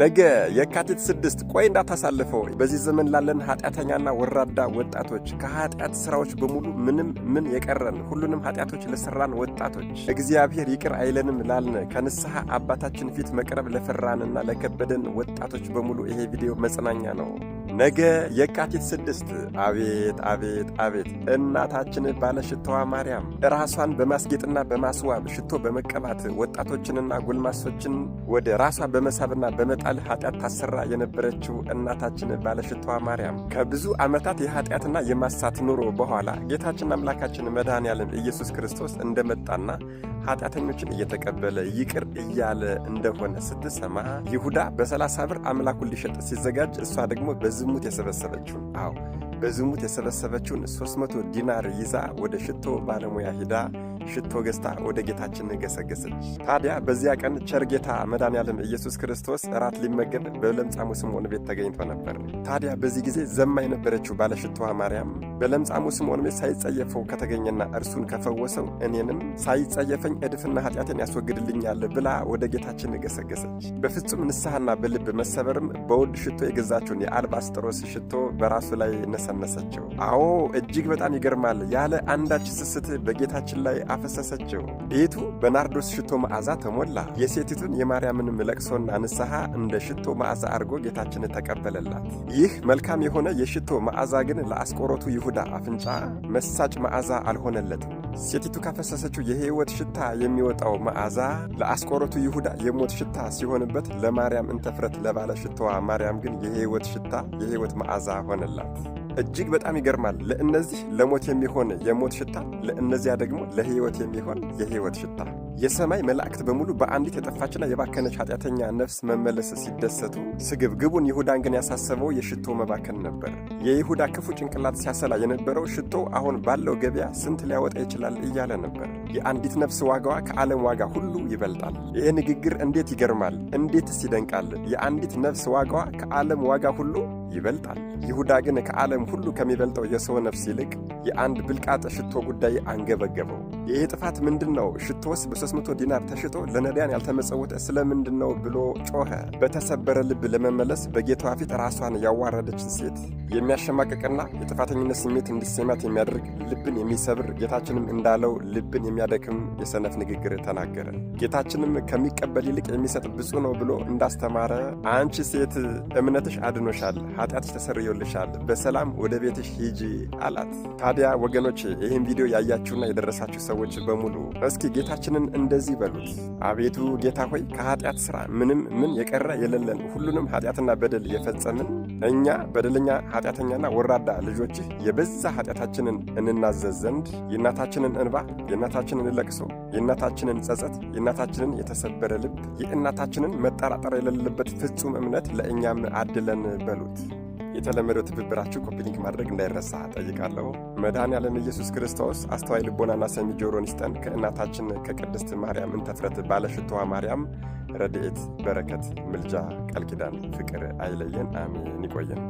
ነገ የካቲት 6 ቆይ እንዳታሳልፈው። በዚህ ዘመን ላለን ኃጢአተኛና ወራዳ ወጣቶች ከኃጢአት ስራዎች በሙሉ ምን የቀረን ሁሉንም ኃጢአቶች ለሰራን ወጣቶች እግዚአብሔር ይቅር አይለንም ላልን ከንስሐ አባታችን ፊት መቅረብ ለፈራንና ለከበደን ወጣቶች በሙሉ ይሄ ቪዲዮ መጽናኛ ነው። ነገ የካቲት 6 አቤት አቤት አቤት እናታችን ባለሽቶዋ ማርያም ራሷን በማስጌጥና በማስዋብ ሽቶ በመቀባት ወጣቶችንና ጎልማሶችን ወደ ራሷ በመሳብና በመጣል ኃጢአት ታሰራ የነበረችው እናታችን ባለሽቶዋ ማርያም ከብዙ ዓመታት የኃጢአትና የማሳት ኑሮ በኋላ ጌታችን አምላካችን መድኃኔዓለም ኢየሱስ ክርስቶስ እንደመጣና ኃጢአተኞችን እየተቀበለ ይቅር እያለ እንደሆነ ስትሰማ ይሁዳ በ30 ብር አምላኩን ሊሸጥ ሲዘጋጅ እሷ ደግሞ በዝሙት የሰበሰበችውን 300 ዲናር ይዛ ወደ ሽቶ ባለሙያ ሂዳ ሽቶ ገዝታ ወደ ጌታችን ገሰገሰች። ታዲያ በዚያ ቀን ቸር ጌታ መድኃኔዓለም ኢየሱስ ክርስቶስ እራት ሊመገብ በለምጻሙ ስምዖን ቤት ተገኝቶ ነበር። ታዲያ በዚህ ጊዜ ዘማ የነበረችው ባለሽቶዋ ማርያም በለምጻሙ ስምዖን ቤት ሳይጸየፈው ከተገኘና እርሱን ከፈወሰው እኔንም ሳይጸየፈኝ እድፍና ኃጢአቴን ያስወግድልኛል ብላ ወደ ጌታችን ገሰገሰች። በፍጹም ንስሐና በልብ መሰበርም በውድ ሽቶ የገዛችውን የአልባስጥሮስ ሽቶ በራሱ ላይ ነሰነሰችው። አዎ እጅግ በጣም ይገርማል። ያለ አንዳች ስስት በጌታችን ላይ አፈሰሰችው። ቤቱ በናርዶስ ሽቶ መዓዛ ተሞላ። የሴቲቱን የማርያምንም ለቅሶና ንስሐ እንደ ሽቶ መዓዛ አድርጎ ጌታችን ተቀበለላት። ይህ መልካም የሆነ የሽቶ መዓዛ ግን ለአስቆሮቱ ይሁዳ አፍንጫ መሳጭ መዓዛ አልሆነለትም። ሴቲቱ ካፈሰሰችው የሕይወት ሽታ የሚወጣው መዓዛ ለአስቆሮቱ ይሁዳ የሞት ሽታ ሲሆንበት፣ ለማርያም እንተፍረት ለባለ ሽቶዋ ማርያም ግን የሕይወት ሽታ የሕይወት መዓዛ ሆነላት። እጅግ በጣም ይገርማል። ለእነዚህ ለሞት የሚሆን የሞት ሽታ፣ ለእነዚያ ደግሞ ለሕይወት የሚሆን የሕይወት ሽታ። የሰማይ መላእክት በሙሉ በአንዲት የጠፋችና የባከነች ኃጢአተኛ ነፍስ መመለስ ሲደሰቱ፣ ስግብግቡን ይሁዳን ግን ያሳሰበው የሽቶ መባከን ነበር። የይሁዳ ክፉ ጭንቅላት ሲያሰላ የነበረው ሽቶ አሁን ባለው ገበያ ስንት ሊያወጣ ይችላል እያለ ነበር። የአንዲት ነፍስ ዋጋዋ ከዓለም ዋጋ ሁሉ ይበልጣል። ይህ ንግግር እንዴት ይገርማል! እንዴትስ ይደንቃል! የአንዲት ነፍስ ዋጋዋ ከዓለም ዋጋ ሁሉ ይበልጣል። ይሁዳ ግን ከዓለም ሁሉ ከሚበልጠው የሰው ነፍስ ይልቅ የአንድ ብልቃጥ ሽቶ ጉዳይ አንገበገበው። ይህ ጥፋት ምንድን ነው? ሽቶስ በ300 ዲናር ተሽጦ ለነዳያን ያልተመጸወተ ስለምንድን ነው ብሎ ጮኸ። በተሰበረ ልብ ለመመለስ በጌታዋ ፊት ራሷን ያዋረደች ሴት የሚያሸማቅቅና የጥፋተኝነት ስሜት እንዲሰማት የሚያደርግ ልብን የሚሰብር ጌታችንም እንዳለው ልብን የሚያደክም የሰነፍ ንግግር ተናገረ። ጌታችንም ከሚቀበል ይልቅ የሚሰጥ ብፁዕ ነው ብሎ እንዳስተማረ አንቺ ሴት እምነትሽ አድኖሻል፣ ኃጢአትሽ ተሰርዮልሻል፣ በሰላም ወደ ቤትሽ ሂጂ አላት። ታዲያ ወገኖች ይህን ቪዲዮ ያያችሁና የደረሳችሁ ሰዎች በሙሉ እስኪ ጌታችንን እንደዚህ በሉት፣ አቤቱ ጌታ ሆይ ከኃጢአት ሥራ ምን የቀረ የሌለን ሁሉንም ኃጢአትና በደል የፈጸምን እኛ በደለኛ ኃጢአተኛና ወራዳ ልጆችህ የበዛ ኃጢአታችንን እንናዘዝ ዘንድ የእናታችንን እንባ፣ የእናታችንን ለቅሶ፣ የእናታችንን ጸጸት፣ የእናታችንን የተሰበረ ልብ፣ የእናታችንን መጠራጠር የሌለበት ፍጹም እምነት ለእኛም አድለን በሉት። የተለመደው ትብብራችሁ ኮፒ ሊንክ ማድረግ እንዳይረሳ ጠይቃለሁ። መድኃኔዓለም ኢየሱስ ክርስቶስ አስተዋይ ልቦናና ሰሚ ጆሮን ይስጠን። ከእናታችን ከቅድስት ማርያም እንተፍረት ባለሽቶዋ ማርያም ረድኤት፣ በረከት፣ ምልጃ፣ ቃል ኪዳን፣ ፍቅር አይለየን። አሜን። ይቆየን።